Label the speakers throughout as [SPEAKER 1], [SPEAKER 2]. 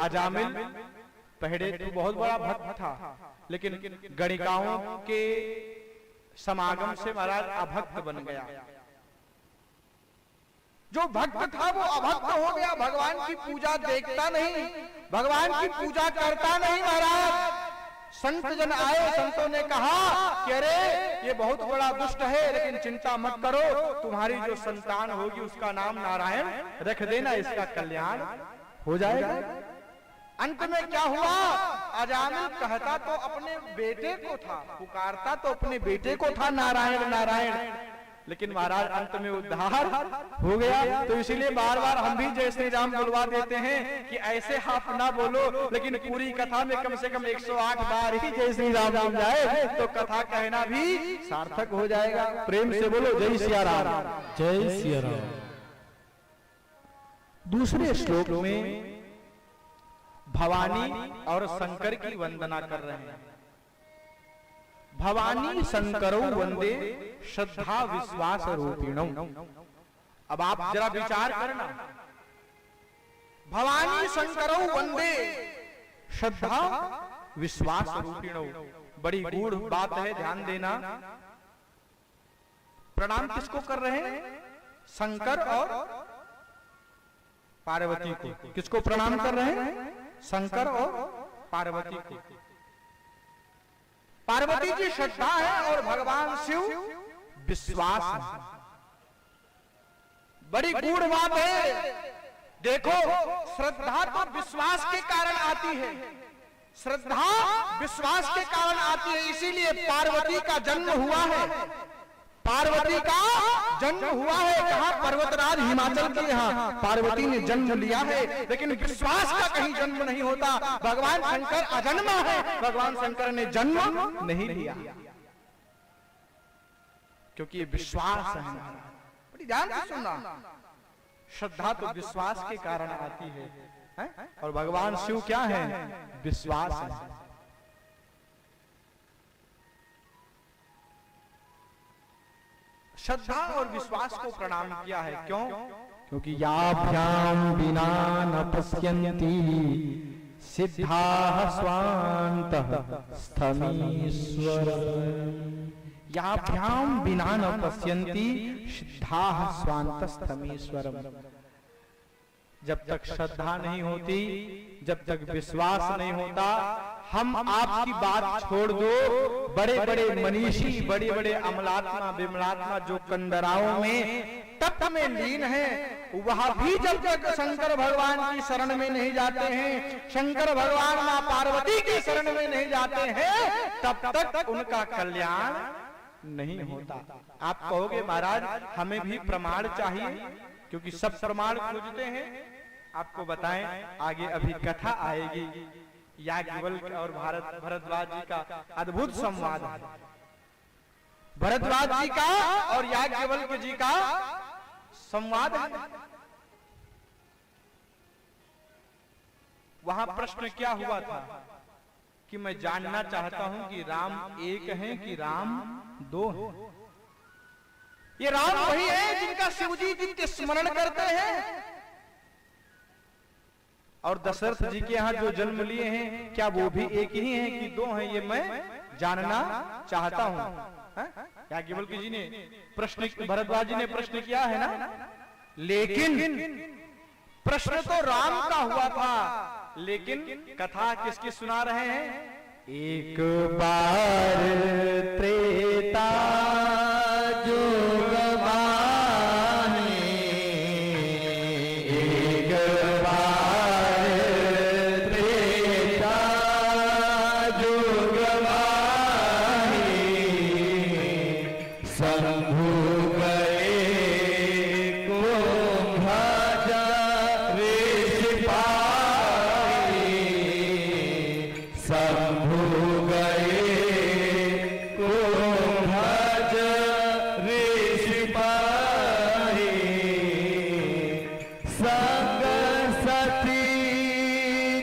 [SPEAKER 1] अजामिल पहले तो बहुत बड़ा भक्त था, लेकिन गणिकाओं के समागम से महाराज अभक्त बन गया। जो भक्त था वो अभक्त हो गया, भगवान की पूजा देखता नहीं, भगवान की पूजा करता नहीं। महाराज संत जन आए, संतों ने कहा कि अरे ये बहुत बड़ा दुष्ट है, लेकिन चिंता मत करो, तुम्हारी जो संतान होगी उसका नाम नारायण रख देना, इसका कल्याण हो जाएगा। अंत में क्या हुआ, अजामिल कहता तो अपने बेटे को था, पुकारता तो अपने बेटे को था नारायण नारायण, लेकिन महाराज अंत में उद्धार हो गया। तो इसीलिए बार बार हम भी जय श्री राम बुलवा देते हैं कि ऐसे आप ना बोलो, लेकिन पूरी कथा में कम से कम 108 बार ही जय श्री राम नाम जाए तो कथा कहना भी सार्थक हो जाएगा। प्रेम से बोलो जय सिया राम,
[SPEAKER 2] जय सिया राम।
[SPEAKER 1] दूसरे श्लोक में भवानी और शंकर की वंदना कर रहे हैं। भवानी शंकरो वंदे श्रद्धा विश्वास रूपिणौ। अब आप जरा विचार करना, भवानी शंकरो वंदे श्रद्धा विश्वास रूपिणौ, बड़ी गूढ़ बात है, ध्यान देना। प्रणाम किसको कर रहे हैं, शंकर और पार्वती को। किसको प्रणाम कर रहे हैं, शंकर और पार्वती को। पार्वती जी श्रद्धा है और भगवान शिव विश्वास है। बड़ी गूढ़ बात है। देखो, श्रद्धा तो विश्वास के कारण आती है, श्रद्धा विश्वास के कारण आती है, इसीलिए पार्वती का जन्म हुआ है। पार्वती का जन्म हुआ है कहाँ, पर्वतराज हिमाचल के यहाँ पार्वती ने जन्म लिया है, लेकिन विश्वास का कहीं जन्म नहीं होता। भगवान शंकर अजन्मा है, भगवान शंकर ने जन्म नहीं लिया, क्योंकि ये विश्वास है। बड़ी ध्यान से सुनना, श्रद्धा तो विश्वास के कारण आती है, और भगवान शिव क्या है, विश्वास है। श्रद्धा और विश्वास को प्रणाम किया है, क्यों, क्योंकि
[SPEAKER 2] याभ्याम बिना न पश्यन्ति सिद्धाः स्वान्तः स्थमीश्वर।
[SPEAKER 1] याभ्याम बिना न पश्यन्ति सिद्धाः स्वान्तः स्थमीश्वरम्। जब तक श्रद्धा नहीं होती, जब तक विश्वास नहीं होता, हम आपकी बात छोड़ दो, बड़े बड़े मनीषी, बड़े बड़े अमलात्मा विमलात्मा जो कंदराओं में तप में लीन हैं, वह भी जब तक शंकर भगवान की शरण में नहीं जाते हैं, शंकर भगवान मां पार्वती की शरण में नहीं जाते हैं, तब तक उनका कल्याण नहीं होता। आप कहोगे महाराज हमें भी प्रमाण चाहिए, क्योंकि सब प्रमाण खोजते हैं। आपको बताएं, आगे अभी कथा आएगी, याज्ञवल्क्य और भरद्वाज जी का अद्भुत संवाद है। भरद्वाज जी का और याज्ञवल्क्य जी का संवाद है। वहां प्रश्न क्या हुआ था कि मैं जानना चाहता हूं कि राम एक हैं कि राम दो हैं। ये राम वही है जिनका शिवजी नित्य स्मरण करते हैं, और दशरथ जी के यहाँ जो जन्म लिए हैं, क्या वो भी एक ही हैं कि दो हैं, ये मैं जानना चाहता हूं। याज्ञवल्क्य जी ने प्रश्न, भरद्वाज जी ने प्रश्न किया है ना, लेकिन प्रश्न तो राम का हुआ था, लेकिन कथा किसकी सुना रहे हैं,
[SPEAKER 2] एक बार त्रेता जुग माने, एक बार त्रेता जुग माने, शंभु गए को भजा ऋषि पाए, शंभु गए को भज ऋषि पाए, संग सती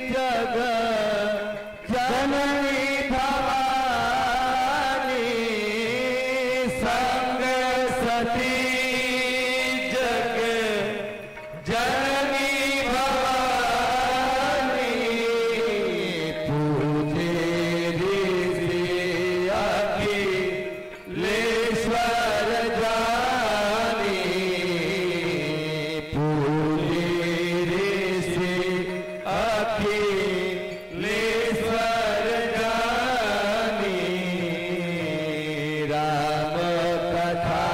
[SPEAKER 2] जग जननी भवानी, संग सती जग जननी भवानी, अखिलेश्वर जानी राम कथा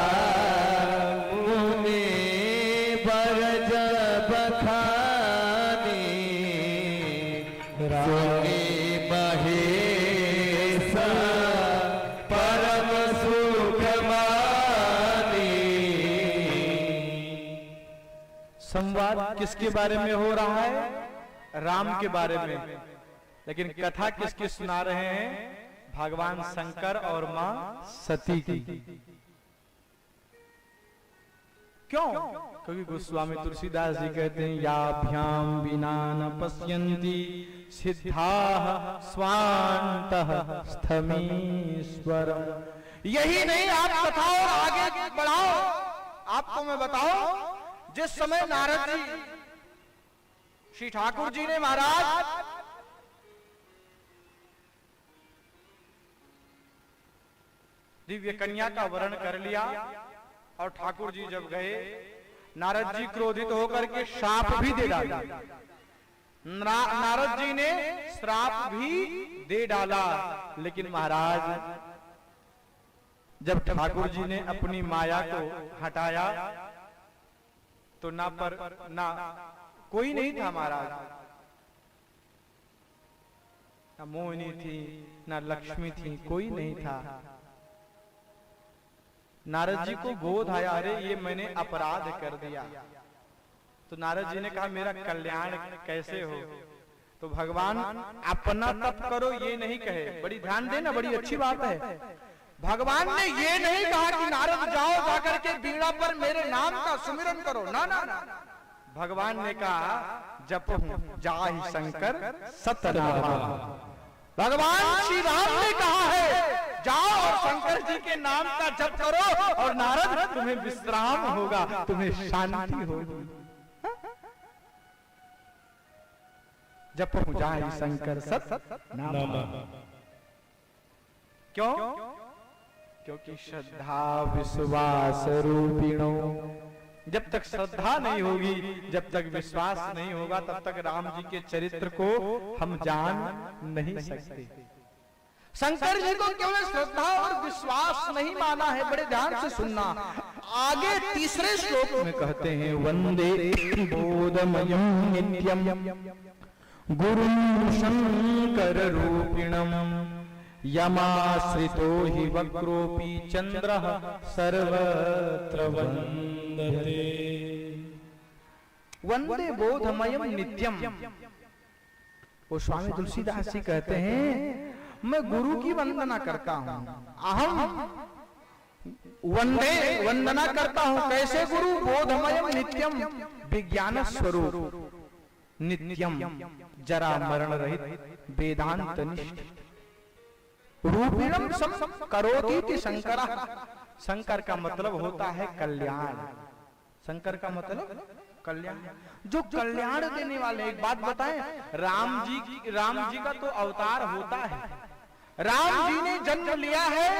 [SPEAKER 2] मुनि बरज बखानी सुनी महेश परम सुख मानी।
[SPEAKER 1] संवाद किसके बारे में हो रहा है? राम के बारे में। लेकिन कथा किसकी सुना रहे हैं? भगवान शंकर और मां सती की। क्यों? क्योंकि गोस्वामी तुलसीदास जी कहते हैं याभ्याम विना न पश्यन्ति सिद्धाः स्वान्तः स्थमीश्वरम्। यही नहीं, आप कथा और आगे बढ़ाओ। आपको मैं बताओ, जिस समय नारद जी श्री ठाकुर जी ने महाराज दिव्य कन्या का वर्ण कर लिया और ठाकुर जी जब गए, नारद जी क्रोधित होकर के श्राप भी दे डाला। नारद जी ने श्राप भी दे डाला। लेकिन महाराज जब ठाकुर जी ने अपनी माया को हटाया तो ना कोई नहीं था महाराज, ना मोहिनी थी, ना लक्ष्मी थी, कोई नहीं था। नारद जी को बोध आया, अरे ये मैंने अपराध कर दिया। तो नारद जी ने कहा मेरा कल्याण कैसे हो? तो भगवान अपना तप करो ये नहीं कहे, बड़ी ध्यान देना, बड़ी अच्छी बात है। भगवान ने ये नहीं कहा कि नारद जाओ जाकर के बीड़ा पर मेरे नाम का सुमिरन करो, ना ना ना। भगवान ने कहा जपहु जाहि शंकर सतनामा। भगवान श्री राम ने कहा है जाओ और शंकर जी के नाम का जप करो और नारद तुम्हें विश्राम होगा, तुम्हें शांति होगी। जपहु जाहि शंकर सतनामा। क्यों? क्योंकि श्रद्धा विश्वास रूपिणो, जब तक श्रद्धा नहीं होगी, जब तक विश्वास नहीं होगा, तब तक राम जी के चरित्र को हम जान नहीं सकते। शंकर जी को केवल श्रद्धा और विश्वास नहीं माना है, बड़े ध्यान से सुनना। आगे तीसरे श्लोक में कहते हैं वंदे बोधमयं नित्यं गुरुं शंकर रूपिणं यमाश्रितो हि वक्रोऽपि चन्द्रः सर्वत्र वन्दते। वंदे बोधमयं नित्यम। वो स्वामी तुलसीदास जी कहते हैं मैं गुरु की वंदना करता हूं। अहम वंदना करता हूं। कैसे गुरु? बोधमयम नित्यम, विज्ञान स्वरूप, नित्यम जरा मरण रहित, वेदांत निष्ठ, रूपिणम सम करोति शंकर। शंकर का मतलब होता है कल्याण। शंकर का मतलब कल्याण, जो कल्याण देने वाले। एक बात बताएं, राम जी का तो अवतार होता है। राम जी ने जन्म लिया है,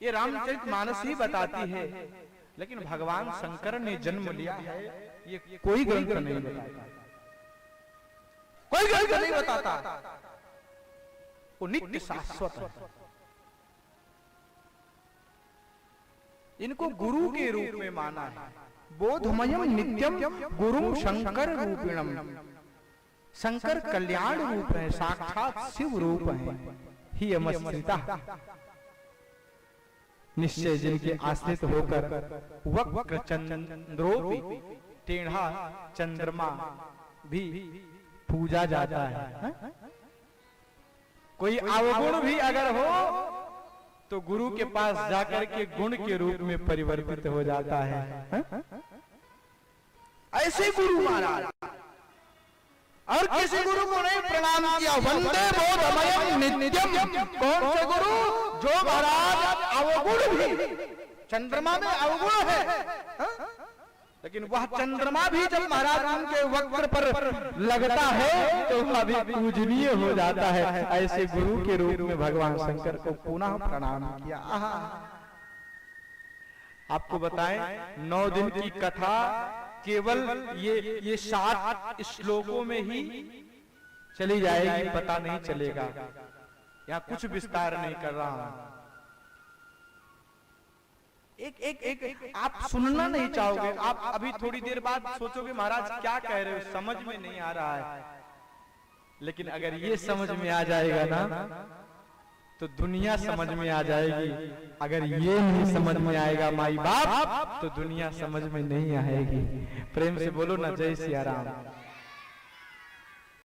[SPEAKER 1] ये रामचरितमानस ही बताती है। लेकिन भगवान शंकर ने जन्म लिया है, ये कोई ग्रंथ नहीं बताता, कोई ग्रंथ नहीं बताता। वो नित्य शाश्वत है। इनको गुरु के रूप में माना है। बोधमयम नित्यम गुरुम शंकर रूपिणम। शंकर कल्याण रूप है, साक्षात शिव रूप है। ही अमस्त्रिता, निश्चय जिनके आश्रित होकर वक्र चंद्रोपि, टेढ़ा चंद्रमा भी पूजा जाता है। कोई अवगुण भी अगर हो तो गुरु के पास जाकर के गुण के रूप में परिवर्तित हो जाता है। ऐसे गुरु महाराज, और किसी गुरु को नहीं प्रणाम किया। वंदे बोधमयम नित्यम। कौन से गुरु? जो महाराज अवगुण भी, चंद्रमा में अवगुण है, लेकिन वह चंद्रमा भी जब महाराज उनके वक्र पर लगता है तो वह भी पूजनीय हो जाता है। ऐसे गुरु के रूप में भगवान शंकर को पुनः प्रणाम किया। आपको बताएं, 9 दिन की कथा केवल ये 7 श्लोकों में ही चली जाएगी, पता नहीं चलेगा। यहाँ कुछ विस्तार नहीं कर रहा हूं। एक आप सुनना नहीं चाहोगे, आप अभी थोड़ी देर बाद सोचोगे महाराज क्या कह रहे हो, समझ में नहीं आ रहा है। लेकिन अगर ये समझ में आ जाएगा ना तो दुनिया समझ में आ जाएगी। अगर ये नहीं समझ में आएगा माई बाप तो दुनिया समझ में नहीं आएगी। प्रेम से बोलो ना, जय सिया राम।